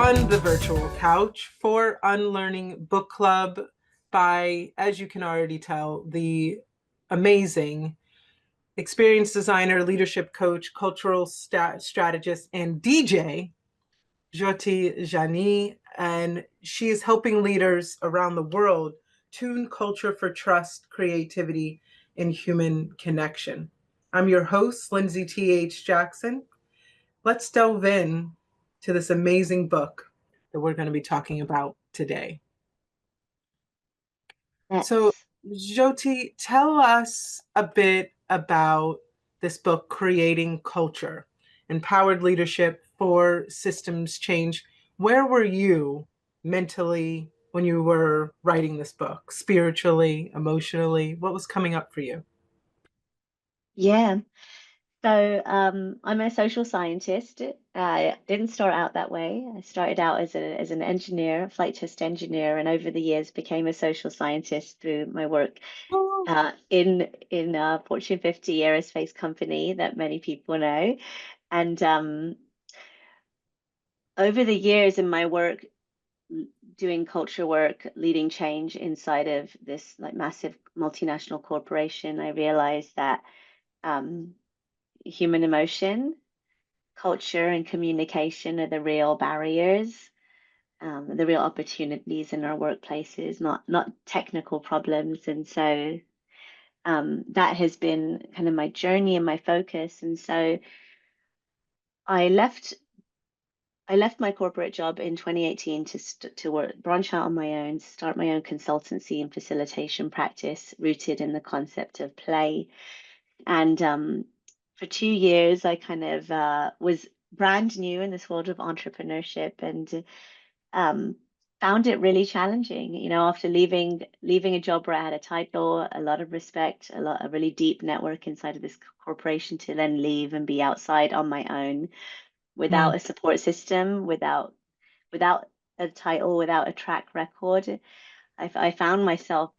on the virtual couch for Unlearning Book Club by, as you can already tell, the amazing experience designer, leadership coach, cultural strategist, and DJ, Jyoti Jani. And she is helping leaders around the world tune culture for trust, creativity, and human connection. I'm your host, Lindsay T.H. Jackson. Let's delve in to this amazing book that we're going to be talking about today. So, Let's. Jyoti, tell us a bit about this book, Creating Culture, Empowered Leadership for Systems Change. Where were you mentally when you were writing this book? Spiritually, emotionally? What was coming up for you? Yeah. So I'm a social scientist. I didn't start out that way. I started out as an engineer, flight test engineer, and over the years became a social scientist through my work Oh, in a Fortune 50 aerospace company that many people know. And over the years in my work, doing culture work, leading change inside of this like massive multinational corporation, I realized that um, human emotion, culture, and communication are the real barriers, the real opportunities in our workplaces, not technical problems. And so that has been kind of my journey and my focus. And so I left. I left my corporate job in 2018 to work, branch out on my own, start my own consultancy and facilitation practice rooted in the concept of play. And for 2 years, I kind of was brand new in this world of entrepreneurship and um, found it really challenging. You know, after leaving a job where I had a title, a lot of respect, a really deep network inside of this corporation, to then leave and be outside on my own without mm, a support system, without a title, without a track record. I found myself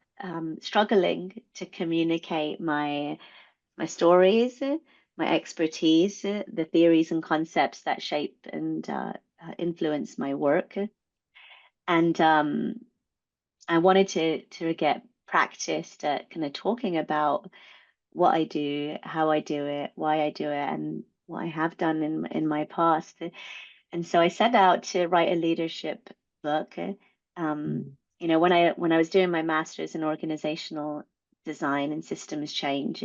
struggling to communicate my stories, my expertise, the theories and concepts that shape and influence my work. And I wanted to get practiced at kind of talking about what I do, how I do it, why I do it, and what I have done in my past. And so I set out to write a leadership book. Um, mm, you know, when I was doing my master's in organizational design and systems change,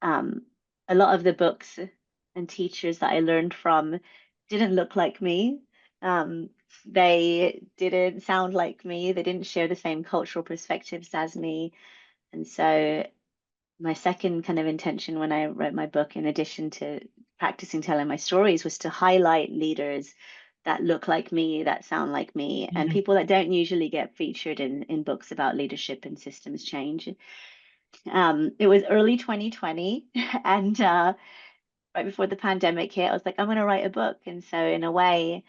um, a lot of the books and teachers that I learned from didn't look like me. Um, they didn't sound like me. They didn't share the same cultural perspectives as me. And so my second kind of intention when I wrote my book, in addition to practicing telling my stories, was to highlight leaders that look like me, that sound like me, and mm. people that don't usually get featured in books about leadership and systems change. It was early 2020, and right before the pandemic hit, I was like, I'm going to write a book. And so, in a way,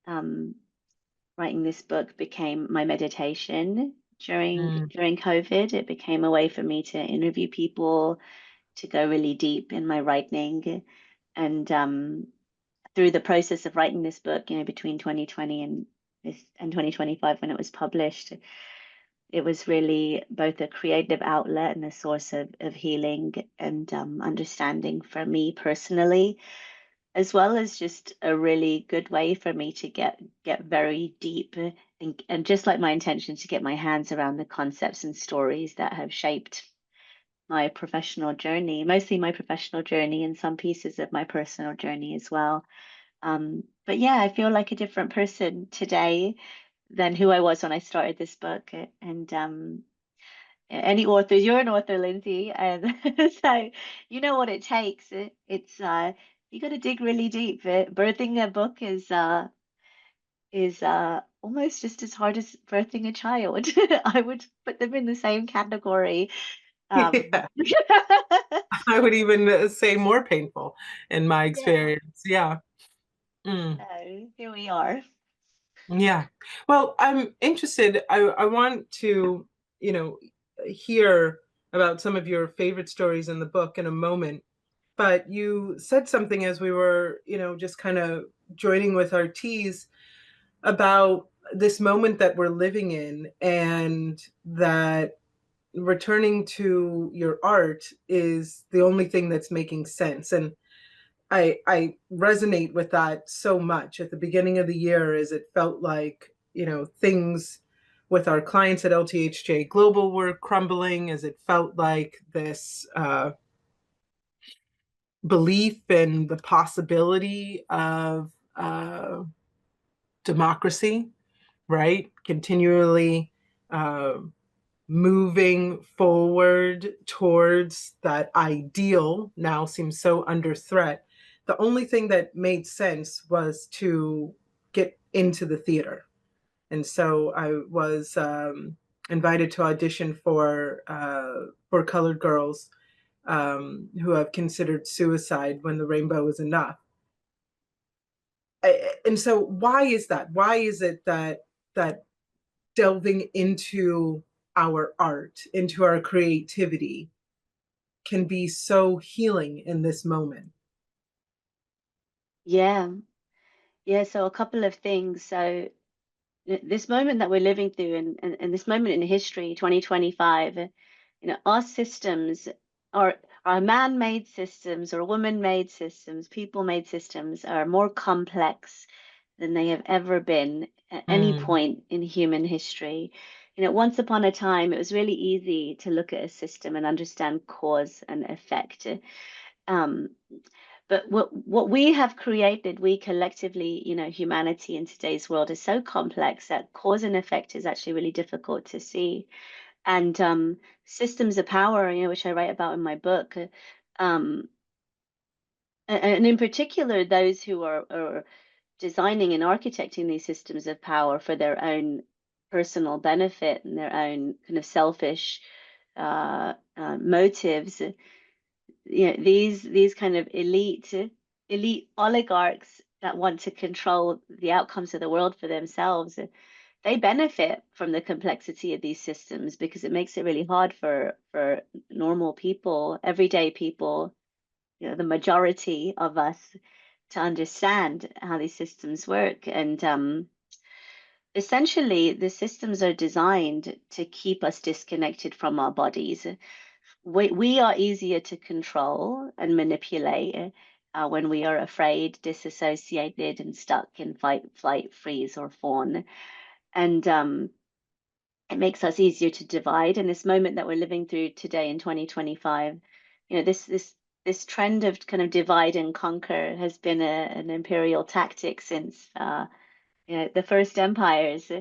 um, writing this book became my meditation Mm. during COVID. It became a way for me to interview people, to go really deep in my writing, and through the process of writing this book, you know, between 2020 and 2025 when it was published, it was really both a creative outlet and a source of healing and understanding for me personally, as well as just a really good way for me to get very deep and just like my intention to get my hands around the concepts and stories that have shaped my professional journey, mostly my professional journey and some pieces of my personal journey as well. But yeah, I feel like a different person today than who I was when I started this book. And any author, you're an author, Lindsay, and so you know what it takes. It's you got to dig really deep. Birthing a book is almost just as hard as birthing a child. I would put them in the same category. Yeah, Um, I would even say more painful in my yeah, experience. Yeah. Mm. so here we are. Yeah. Well, I'm interested. I want to, you know, hear about some of your favorite stories in the book in a moment. But you said something as we were, just kind of joining with our teas. about this moment that we're living in, and that returning to your art is the only thing that's making sense. And I resonate with that so much. At the beginning of the year, as it felt like, things with our clients at LTHJ Global were crumbling, as it felt like this belief in the possibility of democracy, right? Continually uh, moving forward towards that ideal now seems so under threat. The only thing that made sense was to get into the theater. And so I was invited to audition for Colored Girls who have considered suicide when the rainbow is enough. And so why is that? Why is it that delving into our art, into our creativity, can be so healing in this moment? Yeah. Yeah. So a couple of things. So this moment that we're living through, and this moment in history, 2025, our systems are man-made systems or woman-made systems, people-made systems are more complex than they have ever been at any Mm, point in human history. Once upon a time, it was really easy to look at a system and understand cause and effect. Um, but what we have created, we collectively, humanity in today's world is so complex that cause and effect is actually really difficult to see. And systems of power, which I write about in my book, um, and in particular, those who are designing and architecting these systems of power for their own personal benefit and their own kind of selfish motives. These kind of elite oligarchs that want to control the outcomes of the world for themselves, they benefit from the complexity of these systems because it makes it really hard for normal people, everyday people, the majority of us, to understand how these systems work. And essentially, the systems are designed to keep us disconnected from our bodies. We are easier to control and manipulate when we are afraid, disassociated, and stuck in fight, flight, freeze, or fawn. And it makes us easier to divide. In this moment that we're living through today in 2025, this trend of kind of divide and conquer has been an imperial tactic since the first empires,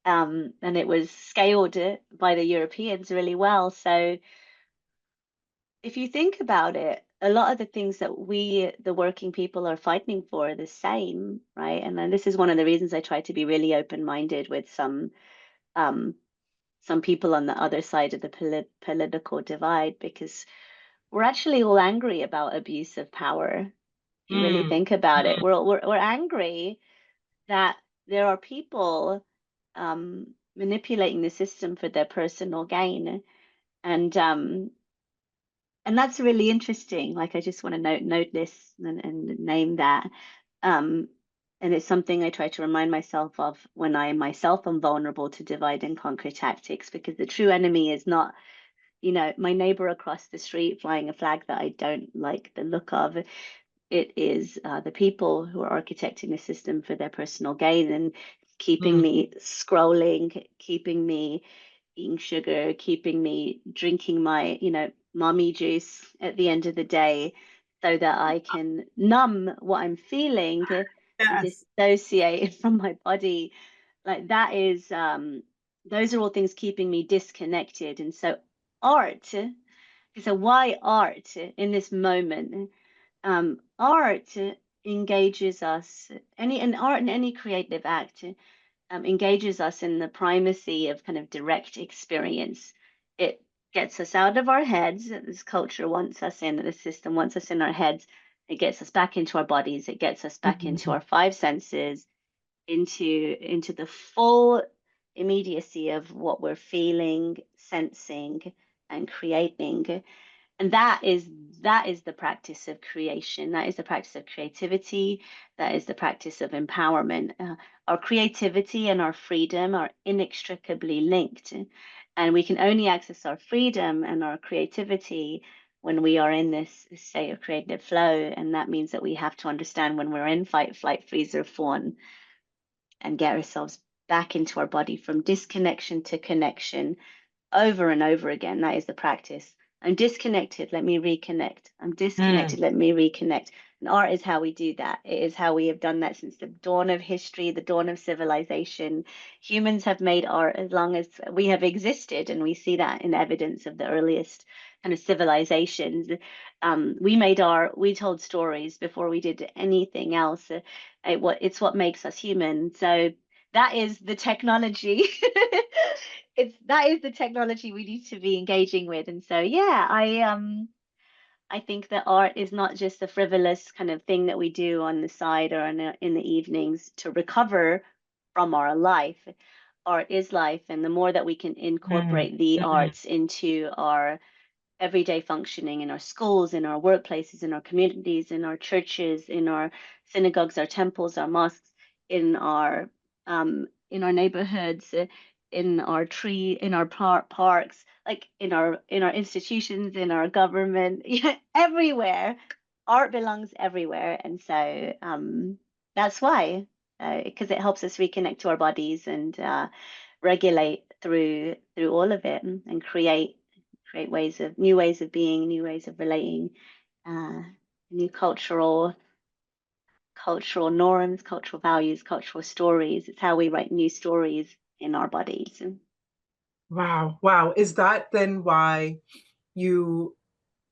and it was scaled by the Europeans really well. So if you think about it, a lot of the things that we, the working people, are fighting for are the same, right? And then this is one of the reasons I try to be really open-minded with um, some people on the other side of the political divide, because we're actually all angry about abuse of power. If you really mm, think about it, mm, we're angry that there are people manipulating the system for their personal gain, and and that's really interesting. Like, I just want to note this and name that. Um, and it's something I try to remind myself of when I myself am vulnerable to divide and conquer tactics, because the true enemy is not, my neighbor across the street flying a flag that I don't like the look of. It is the people who are architecting the system for their personal gain and keeping mm. me scrolling, keeping me eating sugar, keeping me drinking my, mommy juice at the end of the day so that I can numb what I'm feeling and Yes. dissociate from my body. Like, that is, those are all things keeping me disconnected. And so art, so why art in this moment? Art engages us, and art and any creative act engages us in the primacy of kind of direct experience. It gets us out of our heads. This culture wants us in, the system wants us in our heads. It gets us back into our bodies. It gets us back into Mhm. our five senses, into the full immediacy of what we're feeling, sensing, and creating. And that is the practice of creation. That is the practice of creativity. That is the practice of empowerment. Our creativity and our freedom are inextricably linked, and we can only access our freedom and our creativity when we are in this state of creative flow. And that means that we have to understand when we're in fight, flight, freeze, or fawn, and get ourselves back into our body from disconnection to connection over and over again. That is the practice. I'm disconnected, let me reconnect. I'm Mm, disconnected, let me reconnect. And art is how we do that. It is how we have done that since the dawn of history, the dawn of civilization. Humans have made art as long as we have existed, and we see that in evidence of the earliest kind of civilizations. We made art, we told stories before we did anything else. It's what makes us human. So that is the technology. It's that is the technology we need to be engaging with. And so yeah, I think that art is not just a frivolous kind of thing that we do on the side or in the evenings to recover from our life. Art is life, and the more that we can mm, incorporate the mm. arts into our everyday functioning in our schools, in our workplaces, in our communities, in our churches, in our synagogues, our temples, our mosques, in our neighborhoods, in our parks, like in our institutions, in our government, everywhere. Art belongs everywhere, and so that's why, because it helps us reconnect to our bodies and regulate through all of it and create new ways of being, new ways of relating, uh, new cultural norms, cultural values, cultural stories. It's how we write new stories in our bodies. Wow. Wow. Is that then why you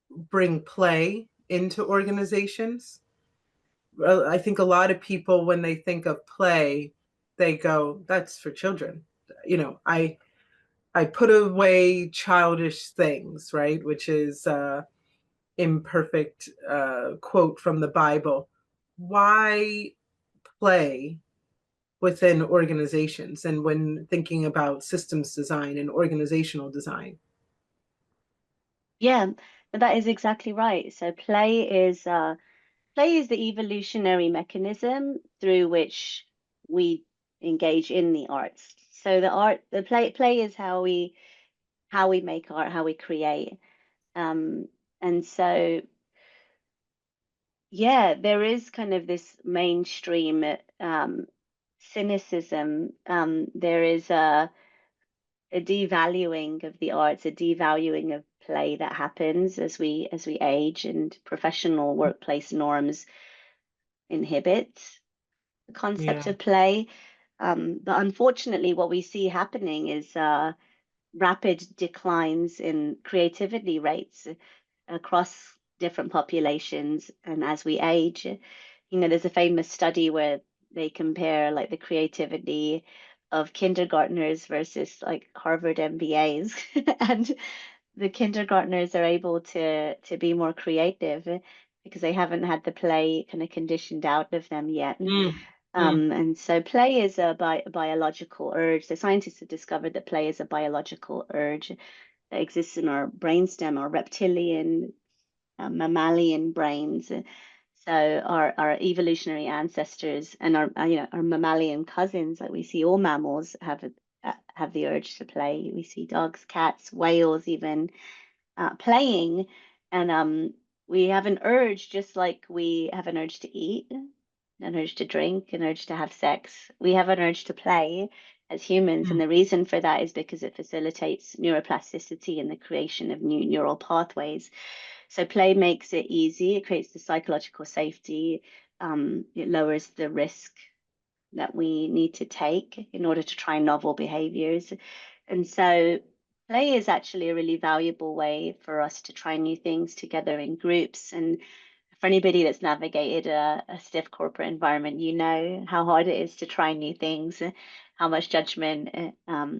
bring play into organizations? Well, I think a lot of people, when they think of play, they go, that's for children. You know, I put away childish things, right? Which is imperfect quote from the Bible. Why play within organizations and when thinking about systems design and organizational design? Yeah, that is exactly right. So play is the evolutionary mechanism through which we engage in the arts. So the play is how we make art, how we create. And so yeah, there is kind of this mainstream cynicism. There is a devaluing of the arts, a devaluing of play that happens as we age, and professional workplace norms inhibit the concept Yeah. of play. But unfortunately, what we see happening is rapid declines in creativity rates across different populations. And as we age, there's a famous study where they compare like the creativity of kindergartners versus like Harvard MBAs. And the kindergartners are able to be more creative because they haven't had the play kind of conditioned out of them yet. Mm, mm, And so play is a biological urge. The scientists have discovered that play is a biological urge that exists in our brainstem, our reptilian, mammalian brains. So our evolutionary ancestors and our mammalian cousins, like we see all mammals have the urge to play. We see dogs, cats, whales, even playing, and we have an urge, just like we have an urge to eat, an urge to drink, an urge to have sex. We have an urge to play as humans, and mm, the reason for that is because it facilitates neuroplasticity and the creation of new neural pathways. So play makes it easy. It creates the psychological safety. It lowers the risk that we need to take in order to try novel behaviors. And so play is actually a really valuable way for us to try new things together in groups. And for anybody that's navigated a stiff corporate environment, you know how hard it is to try new things, how much judgment and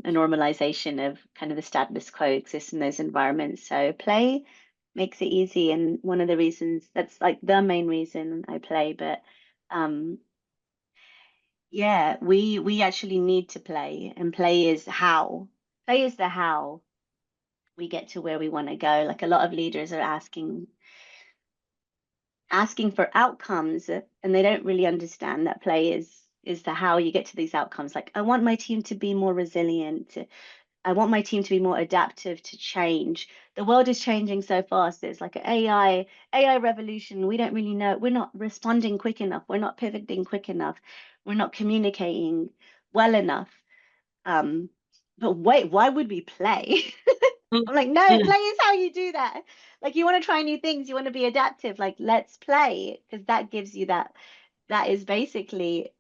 normalization of kind of the status quo exists in those environments. So play makes it easy. And one of the reasons, that's like the main reason I play, but um, yeah, we actually need to play, and play is the how we get to where we want to go. Like a lot of leaders are asking for outcomes, and they don't really understand that play is the how you get to these outcomes. Like, I want my team to be more resilient. I want my team to be more adaptive to change. The world is changing so fast. It's like an AI revolution. We don't really know. We're not responding quick enough. We're not pivoting quick enough. We're not communicating well enough. Um, but wait, why would we play? I'm like, no, Mm, play is how you do that. Like, you want to try new things, you want to be adaptive. Like, let's play, because that gives you that. That is basically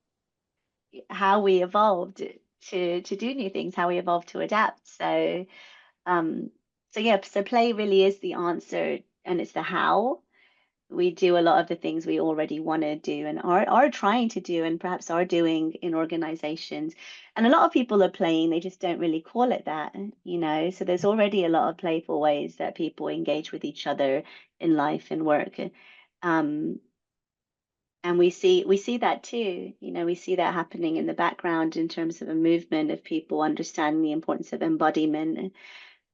how we evolved to do new things, how we evolved to adapt. Um, so yeah, so play really is the answer, and it's the how. We do a lot of the things we already want to do and are trying to do and perhaps are doing in organizations. And a lot of people are playing, they just don't really call it that, you know. So there's already a lot of playful ways that people engage with each other in life and work. Um, and we see that too, you know, we see that happening in the background in terms of a movement of people understanding the importance of embodiment,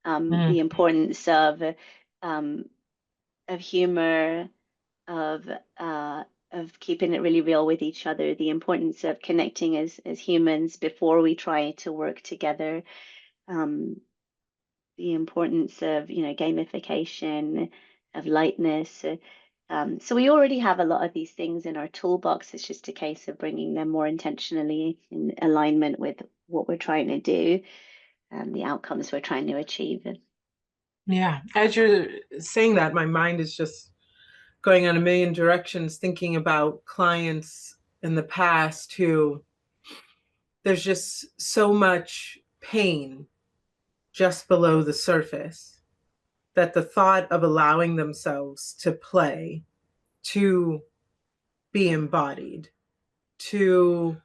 mm. the importance um, of humor, of uh, of keeping it really real with each other, the importance of connecting as humans before we try to work together, um, the importance of, you know, gamification, of lightness. So we already have a lot of these things in our toolbox. It's just a case of bringing them more intentionally in alignment with what we're trying to do and the outcomes we're trying to achieve. Yeah. As you're saying that, my mind is just going on a million directions, thinking about clients in the past who there's just so much pain just below the surface that the thought of allowing themselves to play, to be embodied, to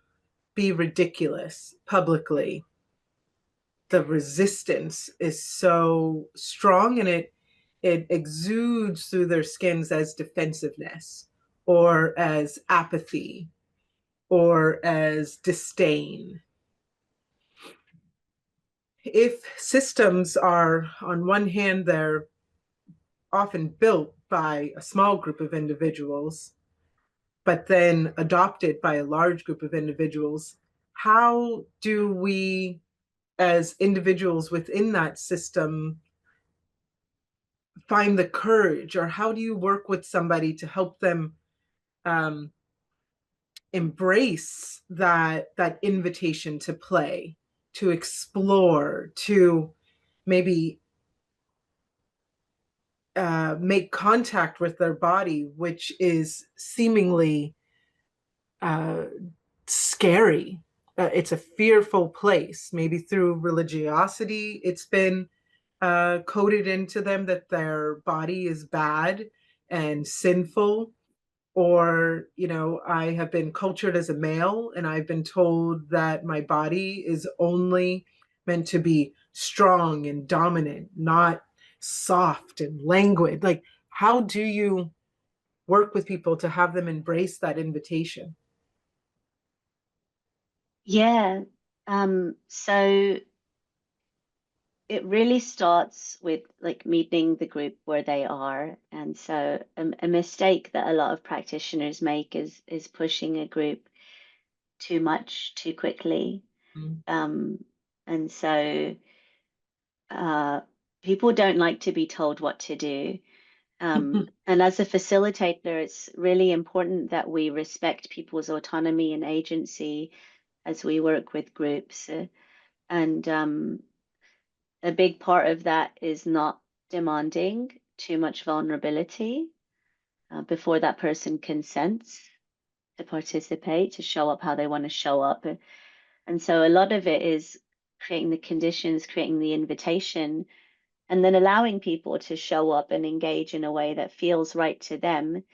be ridiculous publicly, the resistance is so strong, and it exudes through their skins as defensiveness or as apathy or as disdain. If systems are, on one hand, they're often built by a small group of individuals, but then adopted by a large group of individuals, how do we, as individuals within that system, find the courage, or how do you work with somebody to help them um, embrace that invitation to play, to explore, to maybe make contact with their body, which is seemingly uh, scary. It's a fearful place. Maybe through religiosity, it's been coded into them that their body is bad and sinful. Or, you know, I have been cultured as a male and I've been told that my body is only meant to be strong and dominant, not soft and languid. Like, how do you work with people to have them embrace that invitation? Yeah. So it really starts with like meeting the group where they are. And so a mistake that a lot of practitioners make is pushing a group too much too quickly. Mm. Um, and so uh, people don't like to be told what to do. And as a facilitator, it's really important that we respect people's autonomy and agency as we work with groups. And a big part of that is not demanding too much vulnerability before that person consents to participate, to show up how they want to show up. And so a lot of it is creating the conditions, creating the invitation, and then allowing people to show up and engage in a way that feels right to them.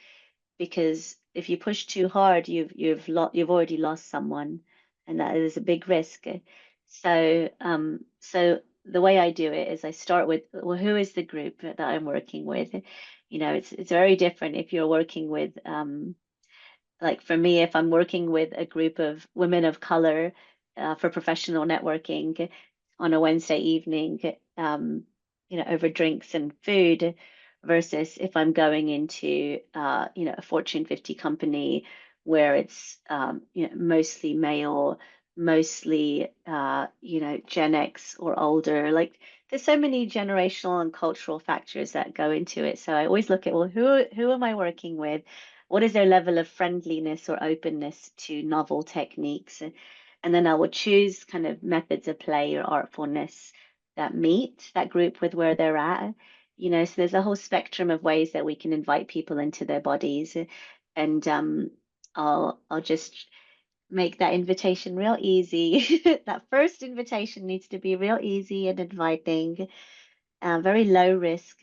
Because if you push too hard, you've already lost someone, and that is a big risk. So the way I do it is I start with, well, who is the group that I'm working with? You know, it's very different if you're working with like for me, if I'm working with a group of women of color for professional networking on a Wednesday evening. over drinks and food, versus if I'm going into, a Fortune 50 company where it's, mostly male, mostly, Gen X or older. Like there's so many generational and cultural factors that go into it. So I always look at, well, who am I working with? What is their level of friendliness or openness to novel techniques? And then I will choose kind of methods of play or artfulness that meet that group with where they're at. So there's a whole spectrum of ways that we can invite people into their bodies. And I'll just make that invitation real easy. That first invitation needs to be real easy and inviting, very low risk,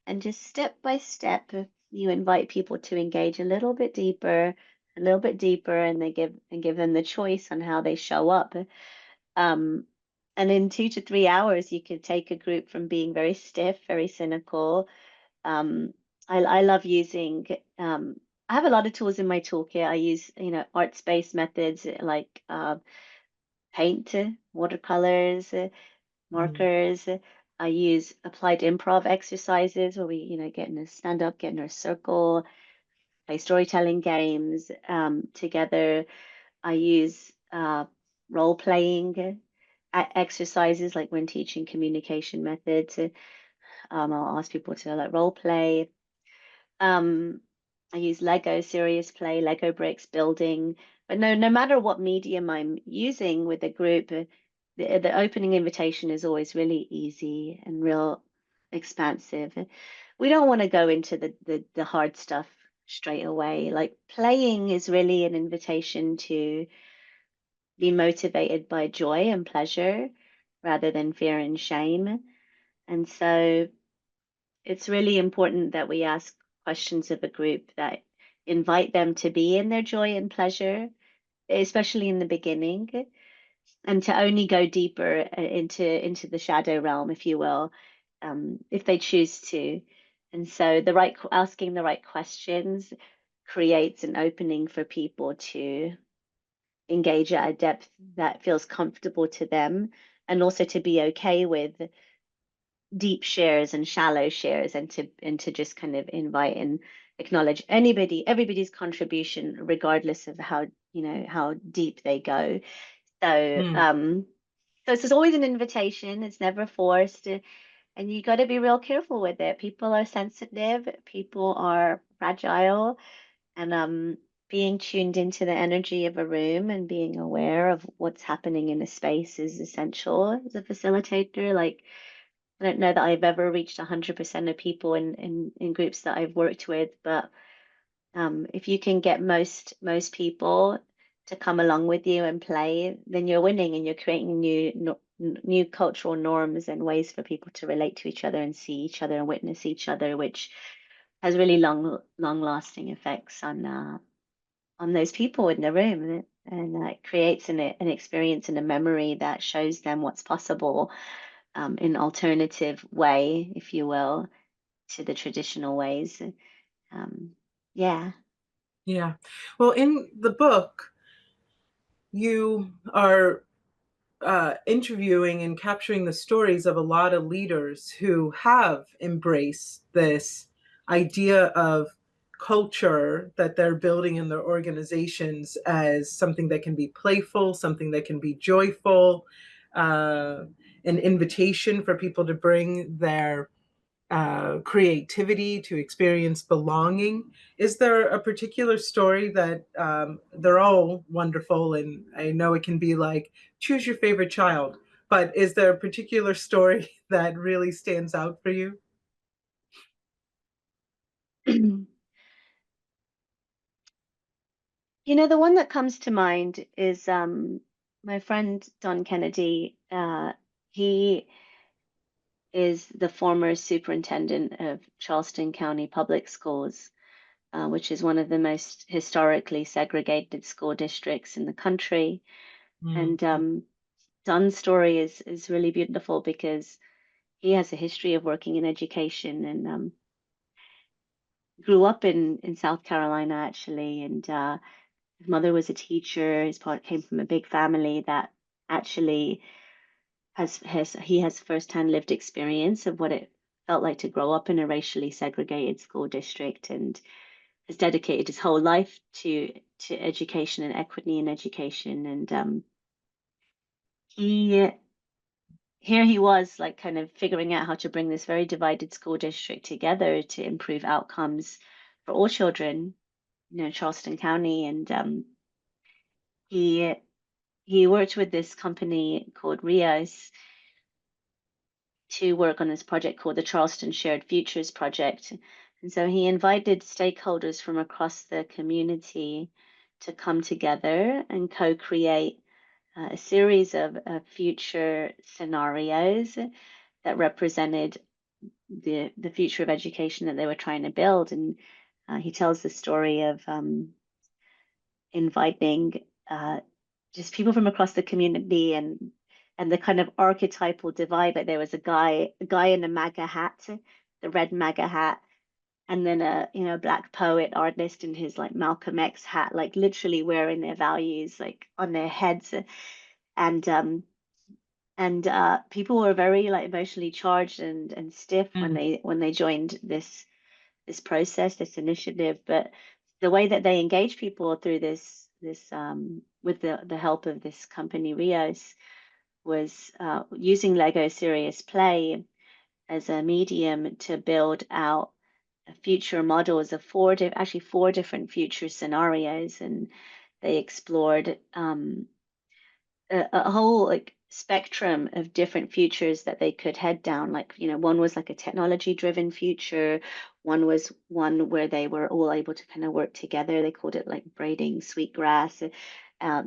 and just step by step, you invite people to engage a little bit deeper, and they give them the choice on how they show up. Um, and in 2 to 3 hours, you could take a group from being very stiff, very cynical. Um, I love using. I have a lot of tools in my toolkit. I use, arts-based methods like paint, watercolors, Mm. markers. I use applied improv exercises where we, get in a stand up, get in a circle, play storytelling games together. I use role playing exercises like when teaching communication methods. I'll ask people to like role play. Um, I use Lego serious play, Lego bricks building. But no matter what medium I'm using with a group, the opening invitation is always really easy and real expansive. We don't want to go into the hard stuff straight away. Like playing is really an invitation to be motivated by joy and pleasure rather than fear and shame. And so it's really important that we ask questions of a group that invite them to be in their joy and pleasure, especially in the beginning, and to only go deeper into the shadow realm, if you will, if they choose to. And so asking the right questions creates an opening for people to engage at a depth that feels comfortable to them, and also to be okay with deep shares and shallow shares, and to just kind of invite and acknowledge everybody's contribution regardless of how deep they go. So Mm. it's always an invitation, it's never forced, and you got to be real careful with it. People are sensitive, people are fragile, and being tuned into the energy of a room and being aware of what's happening in a space is essential as a facilitator. Like I don't know that I've ever reached 100% of people in groups that I've worked with, but if you can get most people to come along with you and play, then you're winning, and you're creating new cultural norms and ways for people to relate to each other and see each other and witness each other, which has really long lasting effects on those people in the room, and it creates an experience and a memory that shows them what's possible in alternative way, if you will, to the traditional ways. Um, yeah. Yeah. Well, in the book, you are interviewing and capturing the stories of a lot of leaders who have embraced this idea of culture that they're building in their organizations as something that can be playful, something that can be joyful, uh, an invitation for people to bring their creativity, to experience belonging. Is there a particular story that they're all wonderful, and I know it can be like choose your favorite child, but is there a particular story that really stands out for you? The one that comes to mind is my friend Don Kennedy. He is the former superintendent of Charleston County Public Schools, which is one of the most historically segregated school districts in the country. Mm. And Don's story is really beautiful because he has a history of working in education, and grew up in South Carolina actually, and his mother was a teacher. His part came from a big family that actually he has firsthand lived experience of what it felt like to grow up in a racially segregated school district, and has dedicated his whole life to education and equity in education. And he here he was, like, kind of figuring out how to bring this very divided school district together to improve outcomes for all children, Charleston County. And he he worked with this company called Rios to work on this project called the Charleston Shared Futures Project. And so he invited stakeholders from across the community to come together and co-create a series of future scenarios that represented the future of education that they were trying to build. And he tells the story of inviting just people from across the community, and the kind of archetypal divide. Like, there was a guy in a MAGA hat, the red MAGA hat, and then a black poet artist in his, like, Malcolm X hat, like literally wearing their values like on their heads. And people were very, like, emotionally charged and stiff when Mm, they joined this process, this initiative. But the way that they engage people through this with the help of this company Rios was using Lego Serious Play as a medium to build out future models of actually four different future scenarios. And they explored a whole, like, spectrum of different futures that they could head down. Like, one was like a technology driven future. One was one where they were all able to kind of work together. They called it like braiding sweetgrass.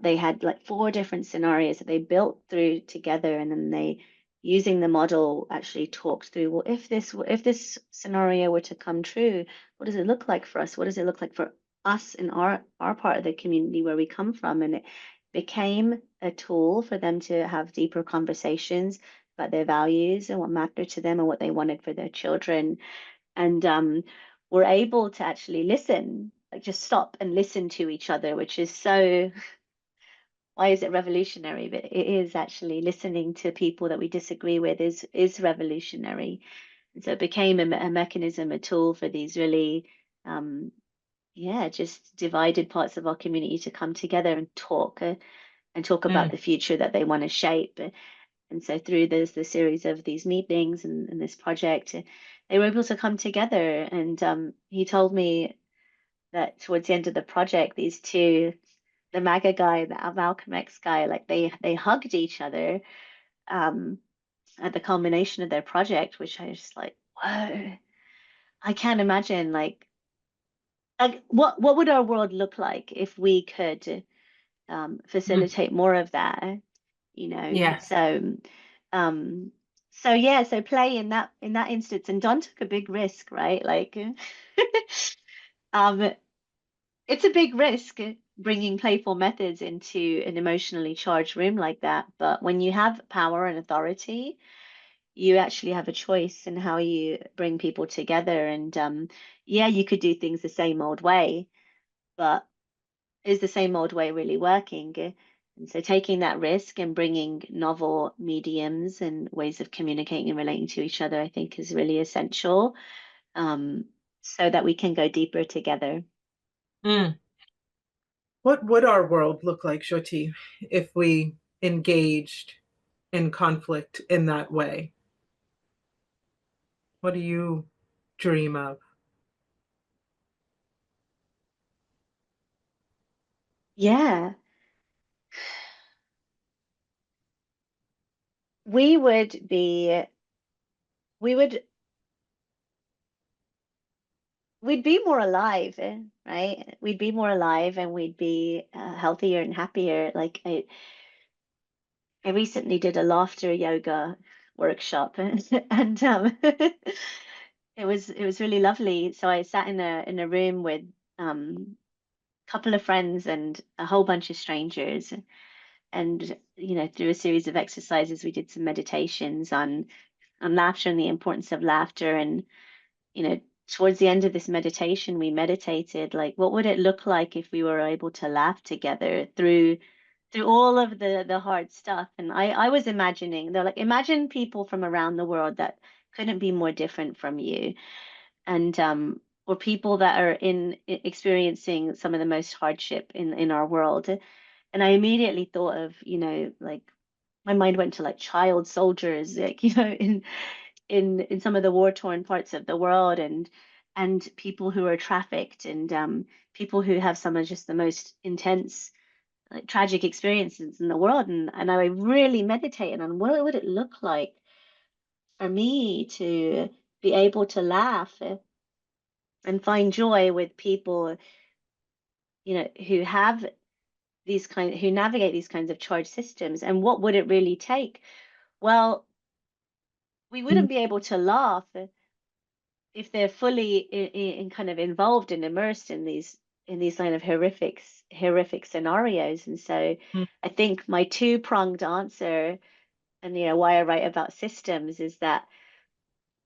They had like four different scenarios that they built through together, and then they, using the model, actually talked through, well, if this scenario were to come true, what does it look like for us? What does it look like for us in our part of the community where we come from? And it became a tool for them to have deeper conversations about their values and what mattered to them and what they wanted for their children. And were able to actually listen, like, just stop and listen to each other, which is so, why is it revolutionary? But it is actually, listening to people that we disagree with is revolutionary. And so it became a mechanism, a tool for these really yeah, just divided parts of our community to come together and talk about mm, the future that they want to shape. And so through the series of these meetings and this project, they were able to come together. And he told me that towards the end of the project, these two, the MAGA guy and the Malcolm X guy, like, they hugged each other um, at the culmination of their project, which I was just like, whoa, I can't imagine, like what would our world look like if we could mm. facilitate more of that, Yes. um so yeah, so play in that instance. And Don took a big risk, right? Like, um it's a big risk, bringing playful methods into an emotionally charged room like that. But when you have power and authority, you actually have a choice in how you bring people together. And yeah, you could do things the same old way, but is the same old way really working? And so taking that risk and bringing novel mediums and ways of communicating and relating to each other, I think, is really essential, um, so that we can go deeper together. Mm. What would our world look like, Jyoti, if we engaged in conflict in that way? What do you dream of? Yeah, we would be, we would, we'd be more alive, right? We'd be more alive, and we'd be healthier and happier. Like, I recently did a laughter yoga workshop, and it was really lovely. So I sat in a room with a couple of friends and a whole bunch of strangers, and through a series of exercises, we did some meditations on laughter and the importance of laughter. And towards the end of this meditation, we meditated, like, what would it look like if we were able to laugh together through all of the hard stuff. And I was imagining, they're like, imagine people from around the world that couldn't be more different from you, and or people that are experiencing some of the most hardship in our world. And I immediately thought of, like my mind went to like child soldiers, like, in some of the war-torn parts of the world, and people who are trafficked, and people who have some of just the most intense, like, tragic experiences in the world. And I really meditated on what would it look like for me to be able to laugh and find joy with people, who have who navigate these kinds of charged systems. And what would it really take? Well, we Mm, wouldn't be able to laugh if they're fully in kind of involved and immersed in these kind of horrific scenarios. And so mm, I think my two-pronged answer, and why I write about systems, is that,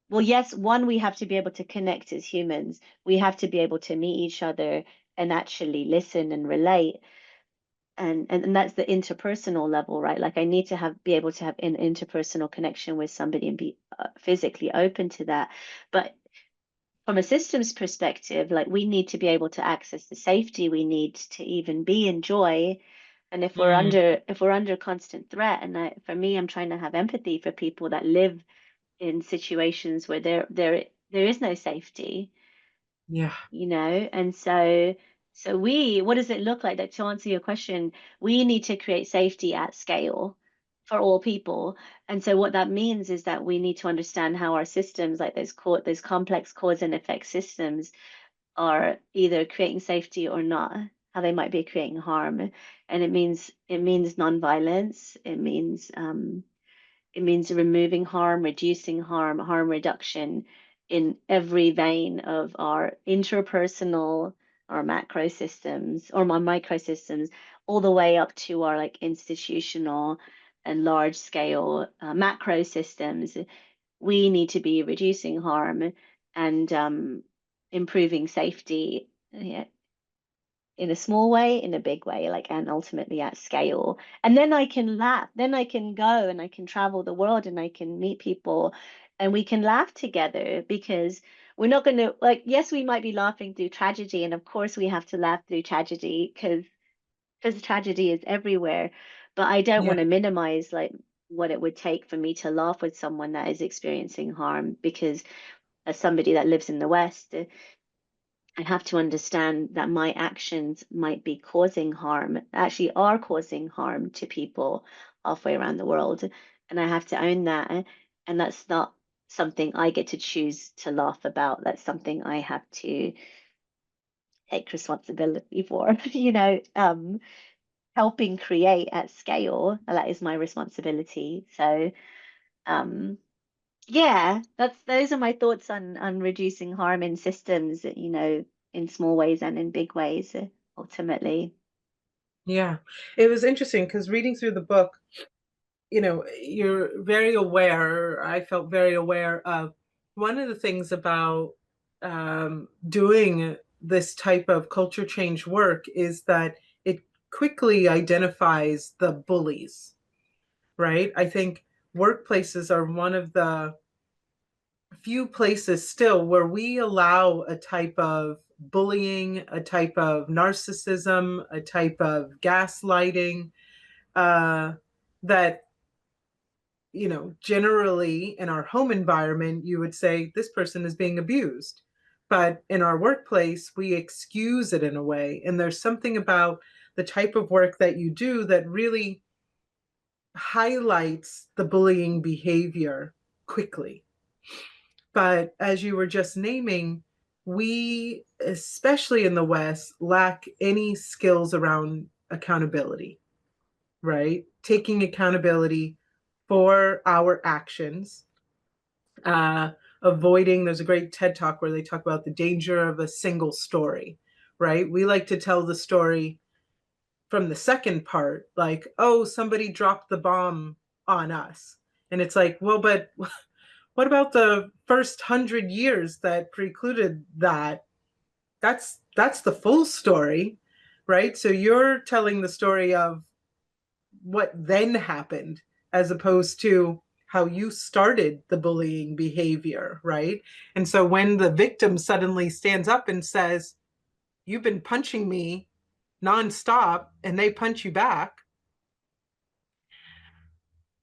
well, yes, one, we have to be able to connect as humans. We have to be able to meet each other and actually listen and relate. And that's the interpersonal level, right? Like, I need to be able to have an interpersonal connection with somebody and be physically open to that. But from a systems perspective, like, we need to be able to access the safety we need to even be in joy. And mm, if we're under constant threat, and for me, I'm trying to have empathy for people that live in situations where there is no safety, yeah. and so what does it look like? That, to answer your question, we need to create safety at scale for all people. And so what that means is that we need to understand how our systems, like those complex cause and effect systems, are either creating safety or not, how they might be creating harm. And it means nonviolence. It means removing harm, reducing harm, harm reduction in every vein of our interpersonal, our macro systems, or my micro systems, all the way up to our, like, institutional and large scale macro systems. We need to be reducing harm and improving safety, yeah, in a small way, in a big way, like, and ultimately at scale. And then I can laugh. Then I can go and I can travel the world and I can meet people and we can laugh together, because we're not going to, like, yes, we might be laughing through tragedy. And of course, we have to laugh through tragedy because tragedy is everywhere. But I don't Yeah. want to minimize, like, what it would take for me to laugh with someone that is experiencing harm, because as somebody that lives in the West, I have to understand that my actions might be causing harm, actually are causing harm to people halfway around the world. And I have to own that. And that's not something I get to choose to laugh about. That's something I have to take responsibility for, helping create at scale. That is my responsibility. So, um, yeah, those are my thoughts on reducing harm in systems, in small ways and in big ways, ultimately. Yeah. It was interesting because reading through the book, you're very aware, I felt very aware of one of the things about doing this type of culture change work is that it quickly identifies the bullies, right? I think workplaces are one of the few places still where we allow a type of bullying, a type of narcissism, a type of gaslighting uh, that generally in our home environment, you would say this person is being abused. But in our workplace, we excuse it in a way. And there's something about the type of work that you do that really highlights the bullying behavior quickly. But as you were just naming, we, especially in the West, lack any skills around accountability, right? Taking accountability for our actions, uh, avoiding, there's a great TED talk where they talk about the danger of a single story, right? We like to tell the story from the second part, like, oh, somebody dropped the bomb on us. And it's like, well, but what about the first 100 years that precluded that? That's the full story, right? So you're telling the story of what then happened, as opposed to how you started the bullying behavior, right? And so when the victim suddenly stands up and says, "You've been punching me nonstop," and they punch you back,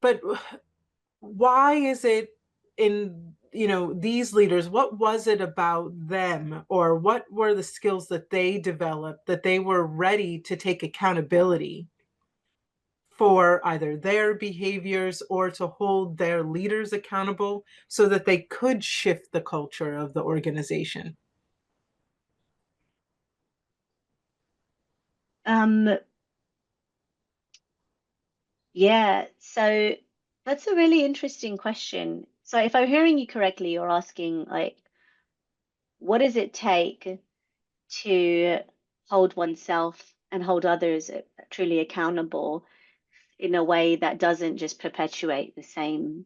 but why is it in, these leaders, what was it about them, or what were the skills that they developed that they were ready to take accountability for either their behaviors or to hold their leaders accountable so that they could shift the culture of the organization? Um, yeah, so that's a really interesting question. So if I'm hearing you correctly, you're asking like, what does it take to hold oneself and hold others truly accountable in a way that doesn't just perpetuate the same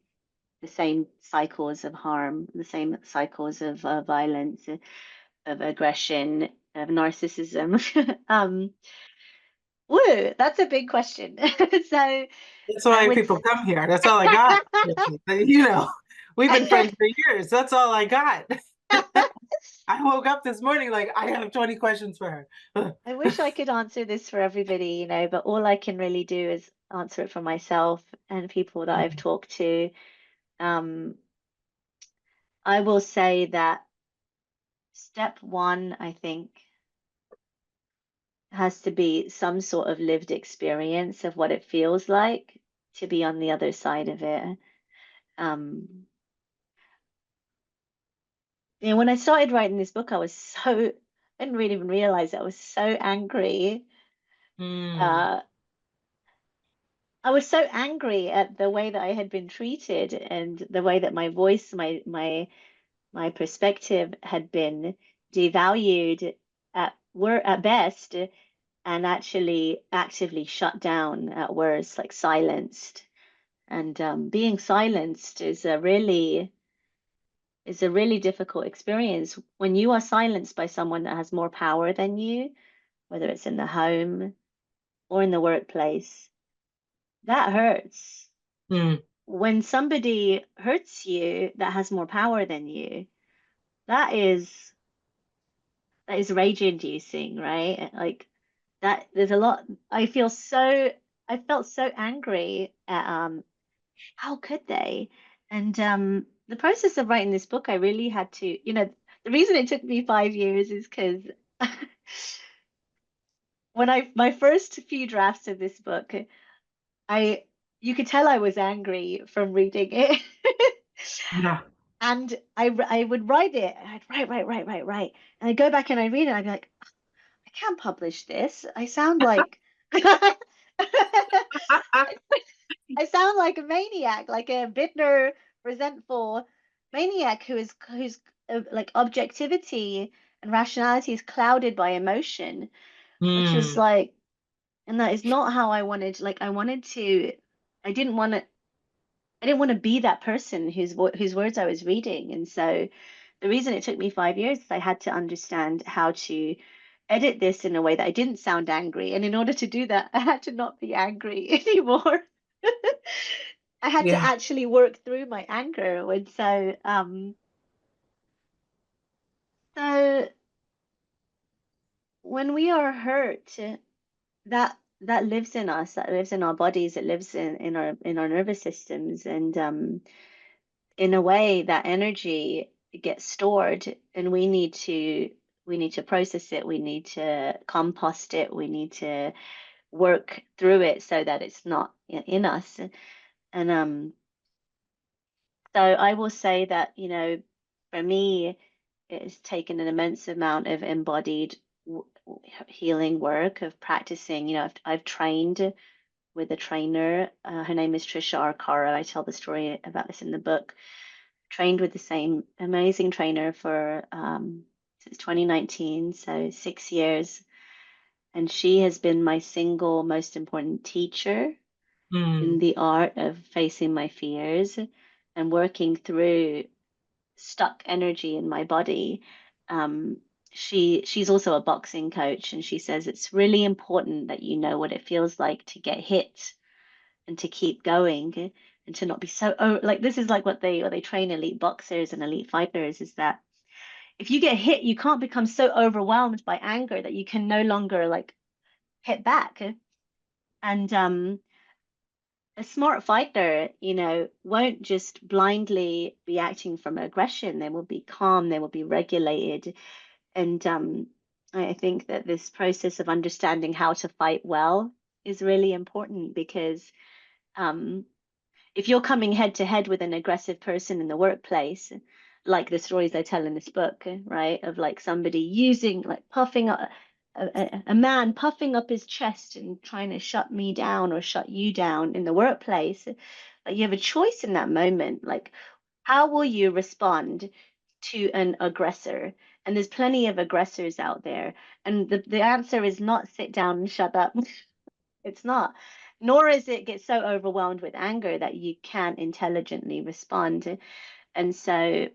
cycles of harm, the same cycles of violence, of aggression, of narcissism. Woo, that's a big question. So That's I why would. people come here. That's all I got. You know, we've been friends for years. That's all I got. I woke up this morning like I have 20 questions for her. I wish I could answer this for everybody, but all I can really do is answer it for myself and people that I've talked to. Um, I will say that step one, I think, has to be some sort of lived experience of what it feels like to be on the other side of it. Um, when I started writing this book, I didn't really even realize I was so angry. Mm, Uh, I was so angry at the way that I had been treated and the way that my voice, my perspective had been devalued at best and actually actively shut down at worst, like silenced. And being silenced is a really difficult experience when you are silenced by someone that has more power than you, whether it's in the home or in the workplace. That hurts. mm, When somebody hurts you that has more power than you, that is that is rage inducing, right? Like that there's a lot I felt so angry at how could they? And the process of writing this book, I really had to, the reason it took me 5 years is because when my first few drafts of this book, I you could tell I was angry from reading it. yeah. And I would write it. I'd write. And I'd go back and I'd read it. And I'd be like, I can't publish this. I sound like I sound like a maniac, like a bitter, resentful maniac who's like objectivity and rationality is clouded by emotion, which is Mm, like, and that is not how I wanted. Like I wanted to, I didn't want to. I didn't want to be that person whose words I was reading. And so the reason it took me 5 years is I had to understand how to edit this in a way that I didn't sound angry. And in order to do that, I had to not be angry anymore. I had to yeah. actually work through my anger. And so when we are hurt, that lives in us, that lives in our bodies, it lives in our nervous systems. And in a way that energy gets stored and we need to process it, we need to compost it, we need to work through it so that it's not in us. And so I will say that, for me it has taken an immense amount of embodied healing work of practicing. I've trained with a trainer. Her name is Trisha Arcaro. I tell the story about this in the book. Trained with the same amazing trainer for since 2019, so 6 years. And she has been my single most important teacher in Mm, the art of facing my fears and working through stuck energy in my body. Um, she's also a boxing coach, and she says it's really important that you know what it feels like to get hit and to keep going and to not be so, oh, like this is like what they train elite boxers and elite fighters, is that if you get hit, you can't become so overwhelmed by anger that you can no longer like hit back. And a smart fighter, won't just blindly be acting from aggression. They will be calm, they will be regulated. And I think that this process of understanding how to fight well is really important, because um, if you're coming head to head with an aggressive person in the workplace, like the stories I tell in this book, right, of like somebody using, like puffing up, a man puffing up his chest and trying to shut me down or shut you down in the workplace, like you have a choice in that moment. Like, how will you respond to an aggressor? And there's plenty of aggressors out there. And the answer is not sit down and shut up. It's not. Nor is it get so overwhelmed with anger that you can't intelligently respond. And so,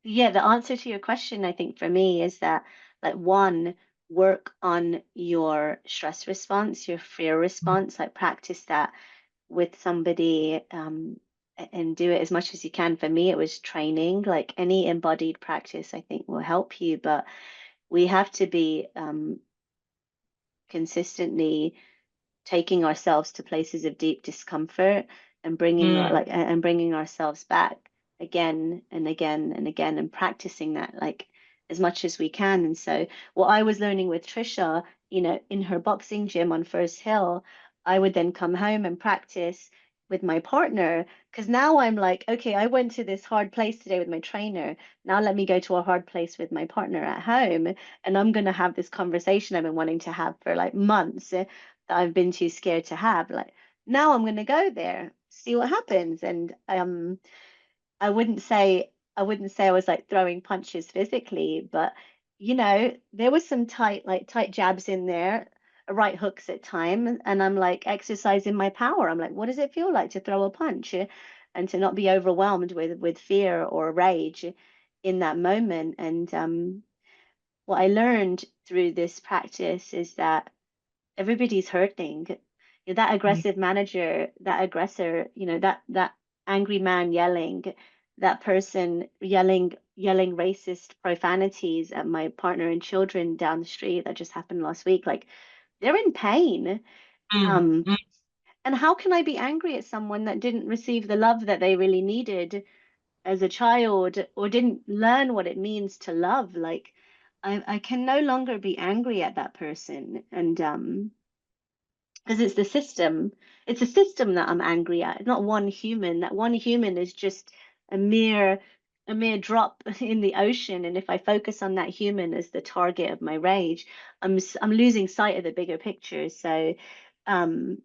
yeah, the answer to your question, I think for me is that, like, one, work on your stress response, your fear response, like practice that with somebody, and do it as much as you can. For me, it was training, like any embodied practice, I think will help you, but we have to be consistently taking ourselves to places of deep discomfort and Mm. bringing ourselves back again and again and again, and practicing that like as much as we can. And so what I was learning with Trisha, in her boxing gym on First Hill, I would then come home and practice with my partner, because now I'm like, okay, I went to this hard place today with my trainer, now let me go to a hard place with my partner at home, and I'm going to have this conversation I've been wanting to have for like months, that I've been too scared to have. Like, now I'm going to go there, see what happens. And I wouldn't say I was like throwing punches physically, but there was some tight jabs in there, right hooks at time, and I'm like exercising my power. I'm like, what does it feel like to throw a punch, and to not be overwhelmed with fear or rage in that moment? And what I learned through this practice is that everybody's hurting. That aggressive manager, that aggressor, that angry man yelling, that person yelling racist profanities at my partner and children down the street, that just happened last week. Like, they're in pain. Mm. Um, Mm. and how can I be angry at someone that didn't receive the love that they really needed as a child, or didn't learn what it means to love? Like, I can no longer be angry at that person. And because it's the system. It's a system that I'm angry at. It's not one human. That one human is just a mere a mere drop in the ocean. And if I focus on that human as the target of my rage, I'm losing sight of the bigger picture. Um,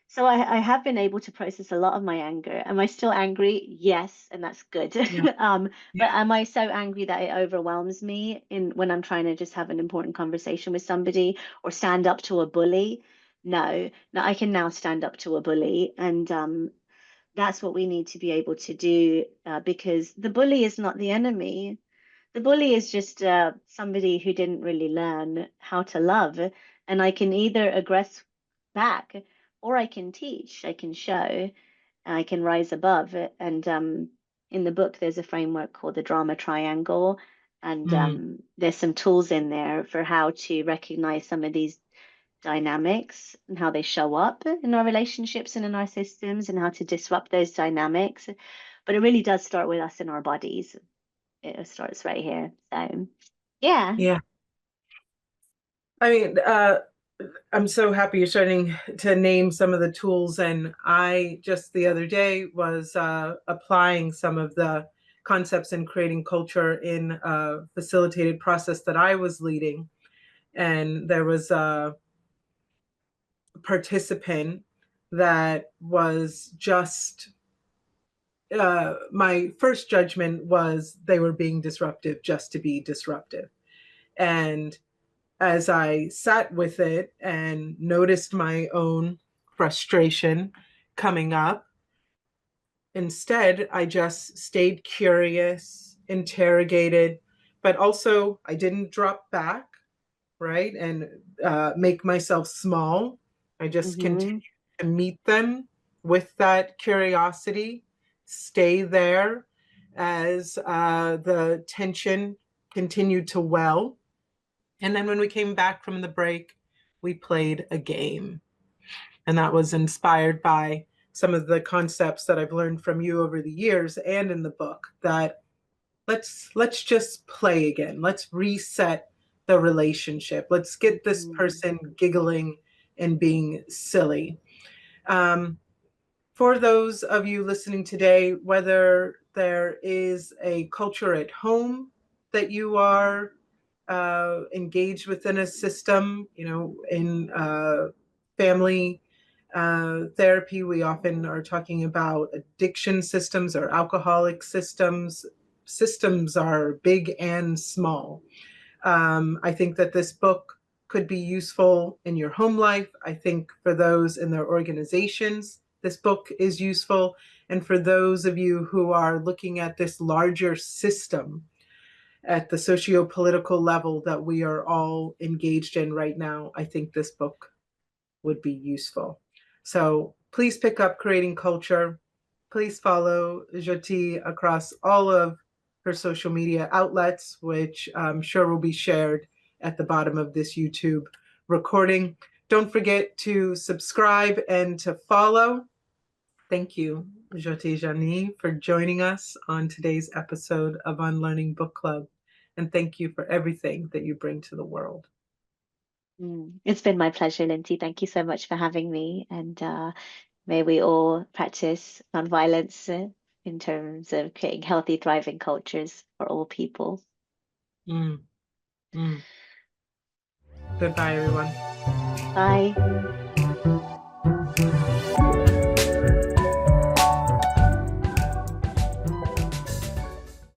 so I have been able to process a lot of my anger. Am I still angry? Yes, and that's good. Yeah. But Yeah. am I so angry that it overwhelms me in when I'm trying to just have an important conversation with somebody or stand up to a bully? No, no, I can now stand up to a bully, and that's what we need to be able to do, because the bully is not the enemy. The bully is just somebody who didn't really learn how to love. And I can either aggress back, or I can teach, I can show, I can rise above it. And in the book, there's a framework called the drama triangle. And Mm. there's some tools in there for how to recognize some of these dynamics and how they show up in our relationships and in our systems, and how to disrupt those dynamics. But it really does start with us in our bodies. It starts right here. So, yeah. Yeah. I mean, I'm so happy you're starting to name some of the tools. And I just the other day was applying some of the concepts in creating culture in a facilitated process that I was leading. And there was a participant that was just, my first judgment was they were being disruptive just to be disruptive. And as I sat with it and noticed my own frustration coming up, instead, I just stayed curious, interrogated, but also I didn't drop back, right? And make myself small. I just Mm-hmm. continued. to meet them with that curiosity, stay there as the tension continued to well. And then when we came back from the break, we played a game. And that was inspired by some of the concepts that I've learned from you over the years and in the book, that let's just play again. Let's reset the relationship. Let's get this Mm. person giggling and being silly. Um, for those of you listening today, whether there is a culture at home that you are engaged within a system, in family therapy, we often are talking about addiction systems or alcoholic systems. Systems are big and small. I think that this book could be useful in your home life. I think for those in their organizations, this book is useful. And for those of you who are looking at this larger system at the socio-political level that we are all engaged in right now, I think this book would be useful. So please pick up Creating Culture. Please follow Jyoti across all of her social media outlets, which I'm sure will be shared at the bottom of this YouTube recording. Don't forget to subscribe and to follow. Thank you, Jyoti Jani, for joining us on today's episode of Unlearning Book Club. And thank you for everything that you bring to the world. It's been my pleasure, Lindsay. Thank you so much for having me. And may we all practice nonviolence in terms of creating healthy, thriving cultures for all people. Mm, mm. Goodbye, everyone. Bye.